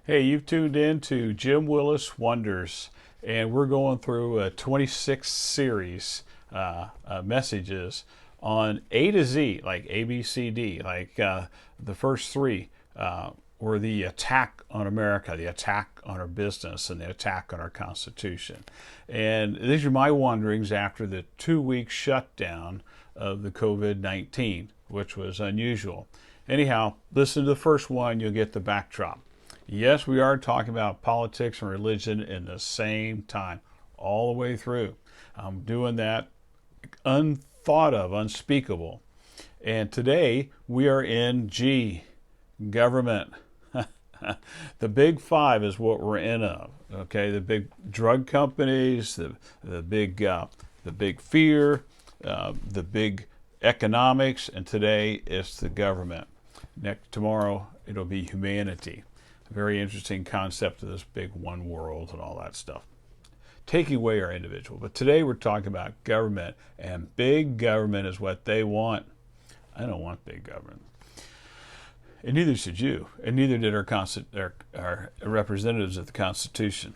Hey, you've tuned in to Jim Willis Wonders, and we're going through a 26 series messages on A to Z, like A, B, C, D, like the first three were the attack on America, the attack on our business, and the attack on our Constitution. And these are my wanderings after the 2 week shutdown of the COVID-19, which was unusual. Anyhow, listen to the first one, you'll get the backdrop. Yes, we are talking about politics and religion in the same time, all the way through. I'm doing that unthought of, unspeakable. And today we are in G, government. The big five is what we're in of. Okay, the big drug companies, the big fear, the big economics, and today it's the government. Tomorrow it'll be humanity. Very interesting concept of this big one world and all that stuff. Taking away our individual. But today we're talking about government, and big government is what they want. I don't want big government. And neither should you. And neither did our representatives of the Constitution.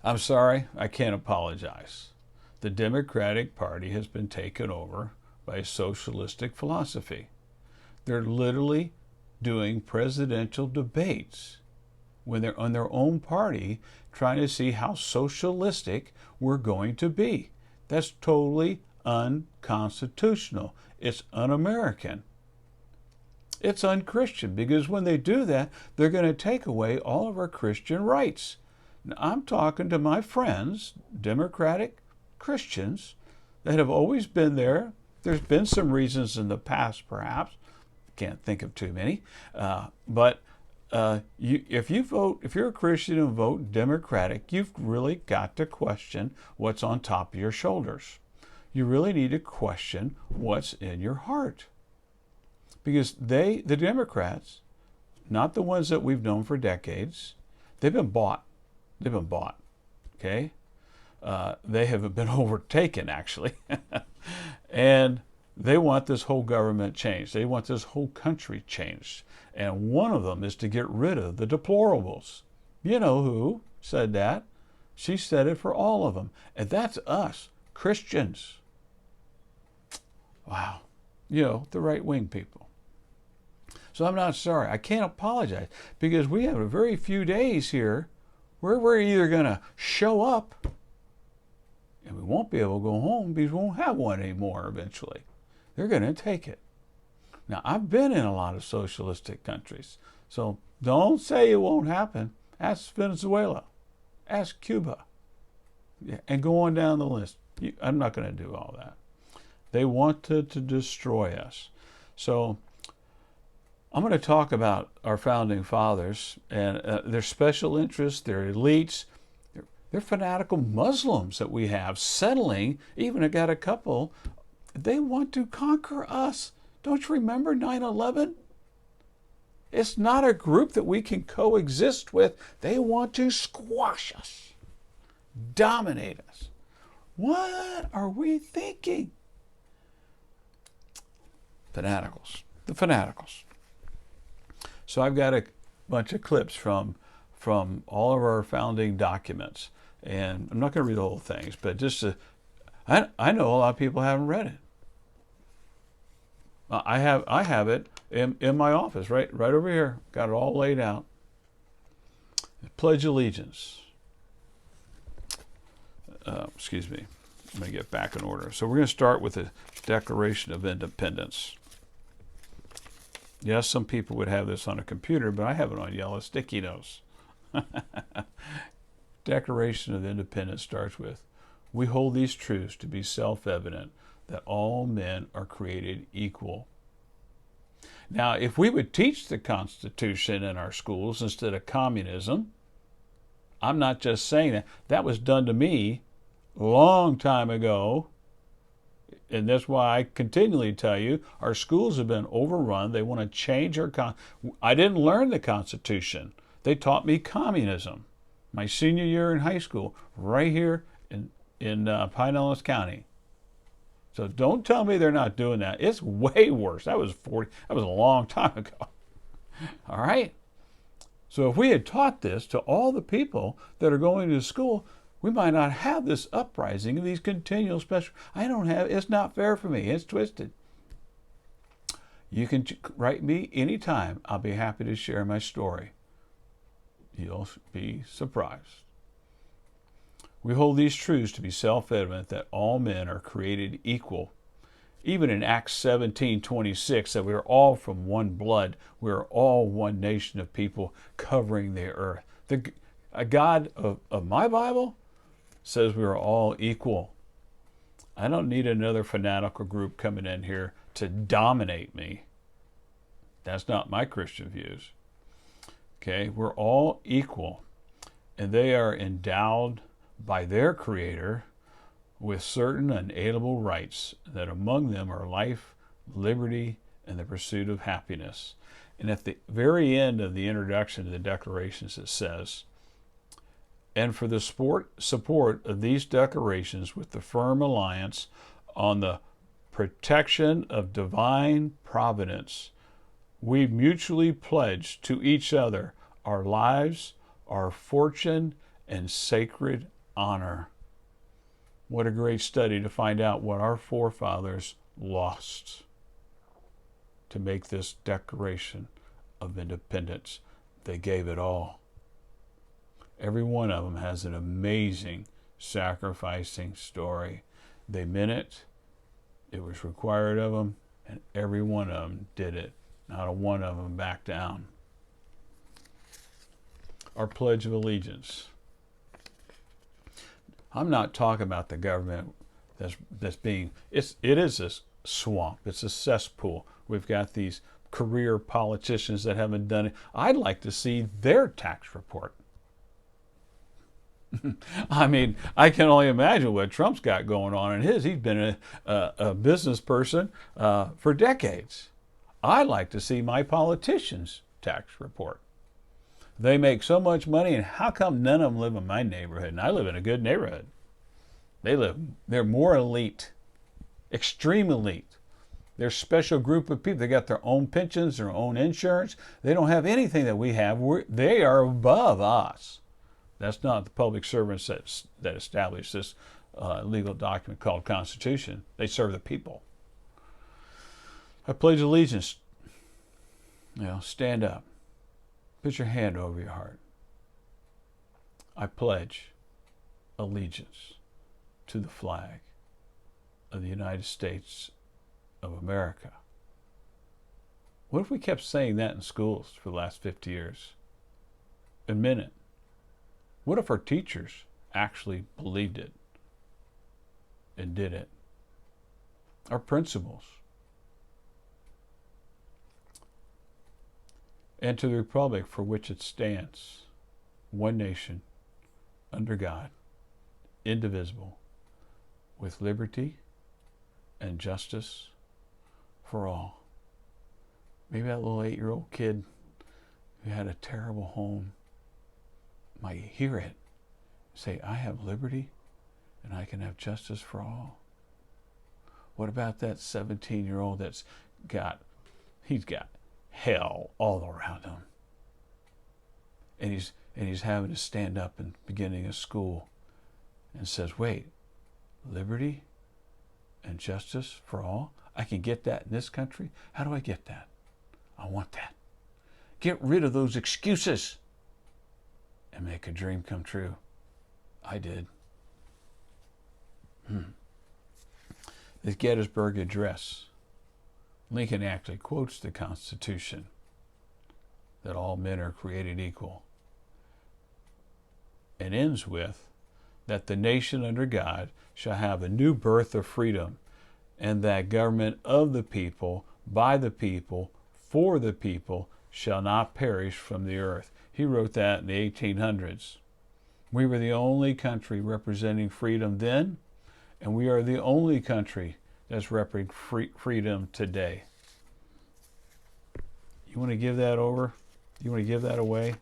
I'm sorry, I can't apologize. The Democratic Party has been taken over by a socialistic philosophy. They're literally doing presidential debates when they're on their own party, trying to see how socialistic we're going to be. That's totally unconstitutional. It's un-American. It's un-Christian, because when they do that, they're going to take away all of our Christian rights. Now, I'm talking to my friends, Democratic Christians, that have always been there. There's been some reasons in the past, perhaps. Can't think of too many, but if you're a Christian and vote Democratic, you've really got to question what's on top of your shoulders. You really need to question what's in your heart, because the Democrats, not the ones that we've known for decades, they've been bought. They've been bought. Okay, they have been overtaken actually, and they want this whole government changed. They want this whole country changed. And one of them is to get rid of the deplorables. You know who said that? She said it for all of them. And that's us, Christians. Wow. You know, the right-wing people. So I'm not sorry. I can't apologize, because we have a very few days here where we're either going to show up and we won't be able to go home because we won't have one anymore eventually. They're going to take it. Now, I've been in a lot of socialistic countries, so don't say it won't happen. Ask Venezuela. Ask Cuba. And go on down the list. I'm not going to do all that. They want to destroy us. So I'm going to talk about our founding fathers and their special interests, their elites. They're fanatical Muslims that we have settling. Even I got a couple. They want to conquer us. Don't you remember 9/11? It's not a group that we can coexist with. They want to squash us, dominate us. What are we thinking? Fanaticals. The fanaticals. So I've got a bunch of clips from all of our founding documents. And I'm not going to read the whole things, but just I know a lot of people haven't read it. I have it in my office, right over here. Got it all laid out. Pledge allegiance. Excuse me. I'm going to get back in order. So we're going to start with the Declaration of Independence. Yes, some people would have this on a computer, but I have it on yellow sticky notes. Declaration of Independence starts with, "We hold these truths to be self-evident, that all men are created equal." Now, if we would teach the Constitution in our schools instead of communism, I'm not just saying that. That was done to me a long time ago. And that's why I continually tell you, our schools have been overrun. They want to change our I didn't learn the Constitution. They taught me communism. My senior year in high school, right here in Pinellas County. So don't tell me they're not doing that. It's way worse. That was a long time ago. All right? So if we had taught this to all the people that are going to school, we might not have this uprising and these continual special. It's not fair for me. It's twisted. You can write me anytime. I'll be happy to share my story. You'll be surprised. We hold these truths to be self-evident that all men are created equal. Even in Acts 17:26, that we are all from one blood. We are all one nation of people covering the earth. A God of my Bible says we are all equal. I don't need another fanatical group coming in here to dominate me. That's not my Christian views. Okay, we're all equal, and they are endowed by their Creator with certain unalienable rights, that among them are life, liberty, and the pursuit of happiness. And at the very end of the introduction to the declarations, it says, and for the support of these declarations with the firm alliance on the protection of divine providence, we mutually pledge to each other our lives, our fortune, and sacred honor. What a great study to find out what our forefathers lost to make this Declaration of Independence. They gave it all. Every one of them has an amazing sacrificing story. They meant it. It was required of them, and every one of them did it. Not a one of them backed down. Our Pledge of Allegiance. I'm not talking about the government that's being, it is a swamp. It's a cesspool. We've got these career politicians that haven't done it. I'd like to see their tax report. I mean, I can only imagine what Trump's got going on in his. He's been a business person for decades. I'd like to see my politicians' tax report. They make so much money, and how come none of them live in my neighborhood? And I live in a good neighborhood. They're more elite, extreme elite. They're a special group of people. They got their own pensions, their own insurance. They don't have anything that we have. They are above us. That's not the public servants that established this legal document called Constitution. They serve the people. I pledge allegiance. Stand up. Put your hand over your heart. I pledge allegiance to the flag of the United States of America. What if we kept saying that in schools for the last 50 years? And meant it? What if our teachers actually believed it and did it? Our principals. And to the republic for which it stands, one nation, under God, indivisible, with liberty and justice for all. Maybe that little 8-year-old kid who had a terrible home might hear it, say, I have liberty and I can have justice for all. What about that 17-year-old he's got hell all around him, and he's having to stand up in the beginning of school and says, wait, liberty and justice for all? I can get that in this country? How do I get that? I want that. Get rid of those excuses and make a dream come true. I did. The Gettysburg Address. Lincoln actually quotes the Constitution, that all men are created equal, and ends with that the nation under God shall have a new birth of freedom, and that government of the people, by the people, for the people, shall not perish from the earth. He wrote that in the 1800s. We were the only country representing freedom then, and we are the only country that's representing freedom today. You want to give that over? You want to give that away?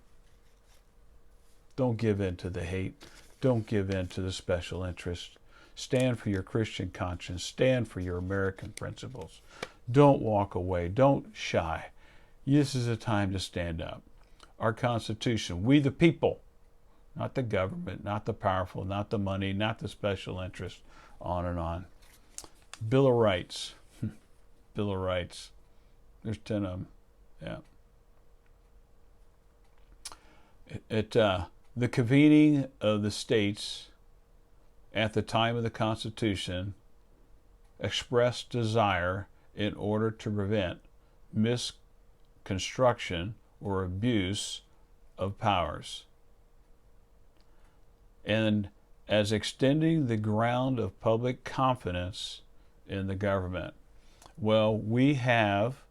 Don't give in to the hate. Don't give in to the special interest. Stand for your Christian conscience. Stand for your American principles. Don't walk away. Don't shy. This is a time to stand up. our Constitution. We the people, not the government, not the powerful, not the money, not the special interest, on and on. Bill of Rights. Bill of Rights. There's 10 of them. Yeah. The convening of the states at the time of the Constitution expressed desire in order to prevent misconstruction or abuse of powers, and as extending the ground of public confidence in the government. Well, we have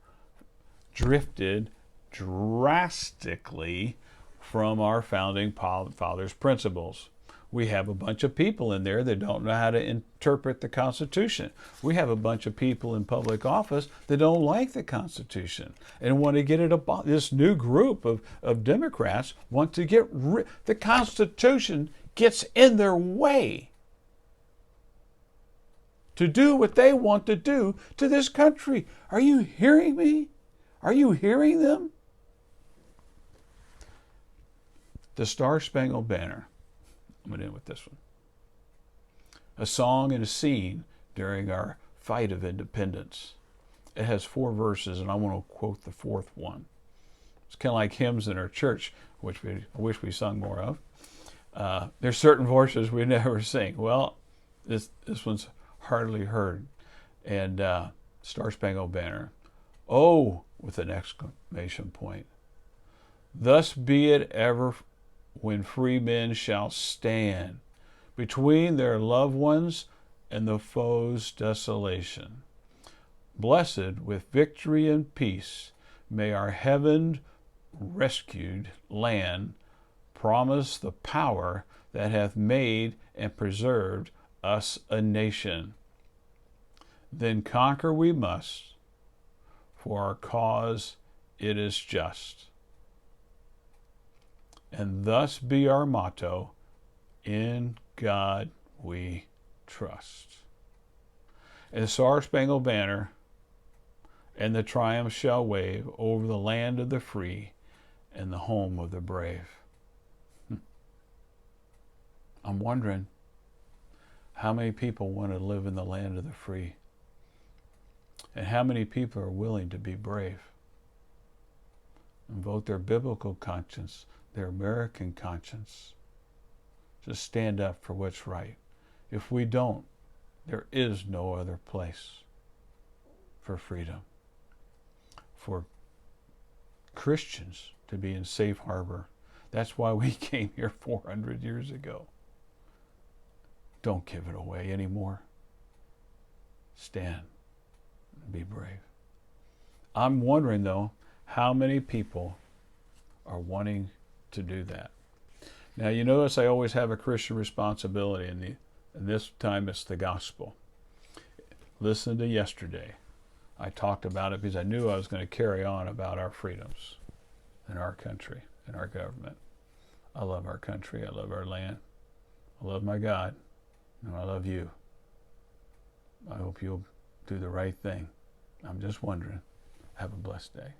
drifted drastically from our founding fathers' principles. We have a bunch of people in there that don't know how to interpret the Constitution. We have a bunch of people in public office that don't like the Constitution and want to get it about. This new group of Democrats want to get the Constitution gets in their way to do what they want to do to this country. Are you hearing me? Are you hearing them? The StarSpangled Banner. I'm going to end with this one. A song and a scene during our fight of independence. It has 4 verses, and I want to quote the 4th one. It's kind of like hymns in our church, which I wish we sung more of. There's certain verses we never sing. Well, this one's hardly heard. And StarSpangled Banner. Oh, with an exclamation point. Thus be it ever when free men shall stand between their loved ones and the foe's desolation. Blessed with victory and peace, may our heaven-rescued land promise the power that hath made and preserved us a nation. Then conquer we must, for our cause it is just. And thus be our motto, in God we trust. And the StarSpangled Banner and the triumph shall wave over the land of the free and the home of the brave. I'm wondering how many people want to live in the land of the free, and how many people are willing to be brave and vote their biblical conscience, their American conscience, to stand up for what's right. If we don't, there is no other place for freedom, for Christians to be in safe harbor. That's why we came here 400 years ago. Don't give it away anymore. Stand and be brave. I'm wondering, though, how many people are wanting to do that. Now, you notice I always have a Christian responsibility, and this time it's the gospel. Listen to yesterday. I talked about it because I knew I was going to carry on about our freedoms in our country and our government. I love our country. I love our land. I love my God. And I love you. I hope you'll do the right thing. I'm just wondering. Have a blessed day.